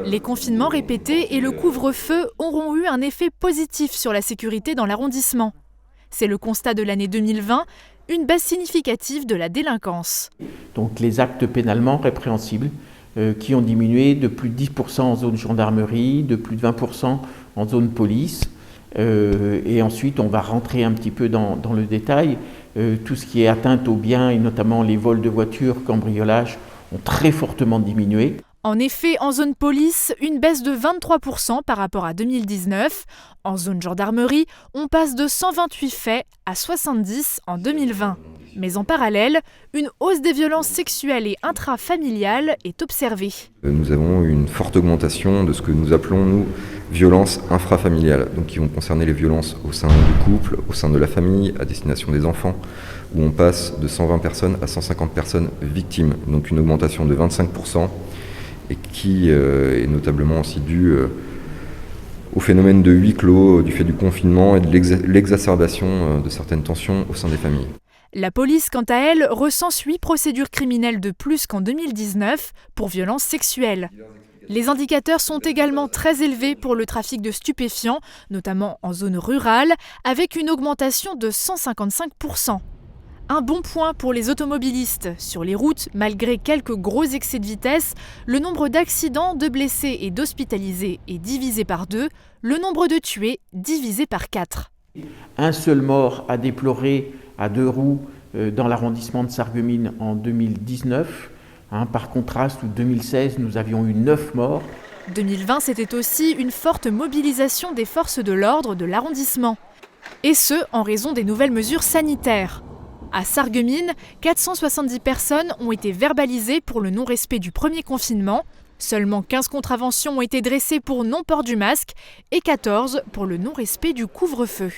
Les confinements répétés et le couvre-feu auront eu un effet positif sur la sécurité dans l'arrondissement. C'est le constat de l'année 2020, une baisse significative de la délinquance. Donc les actes pénalement répréhensibles qui ont diminué de plus de 10% en zone gendarmerie, de plus de 20% en zone police. Et ensuite, on va rentrer un petit peu dans le détail. Tout ce qui est atteinte aux biens, et notamment les vols de voitures, cambriolages, ont très fortement diminué. En effet, en zone police, une baisse de 23% par rapport à 2019. En zone gendarmerie, on passe de 128 faits à 70 en 2020. Mais en parallèle, une hausse des violences sexuelles et intrafamiliales est observée. Nous avons une forte augmentation de ce que nous appelons, nous, violences infrafamiliales, donc qui vont concerner les violences au sein du couple, au sein de la famille, à destination des enfants, où on passe de 120 personnes à 150 personnes victimes, donc une augmentation de 25%, et qui est notablement aussi due au phénomène de huis clos, du fait du confinement et de l'exacerbation de certaines tensions au sein des familles. La police, quant à elle, recense 8 procédures criminelles de plus qu'en 2019 pour violences sexuelles. Les indicateurs sont également très élevés pour le trafic de stupéfiants, notamment en zone rurale, avec une augmentation de 155%. Un bon point pour les automobilistes. Sur les routes, malgré quelques gros excès de vitesse, le nombre d'accidents, de blessés et d'hospitalisés est divisé par 2, le nombre de tués divisé par 4. Un seul mort à déplorer à 2 roues dans l'arrondissement de Sarreguemines en 2019. Par contraste, en 2016, nous avions eu 9 morts. 2020, c'était aussi une forte mobilisation des forces de l'ordre de l'arrondissement. Et ce, en raison des nouvelles mesures sanitaires. À Sarreguemines, 470 personnes ont été verbalisées pour le non-respect du premier confinement. Seulement 15 contraventions ont été dressées pour non-port du masque et 14 pour le non-respect du couvre-feu.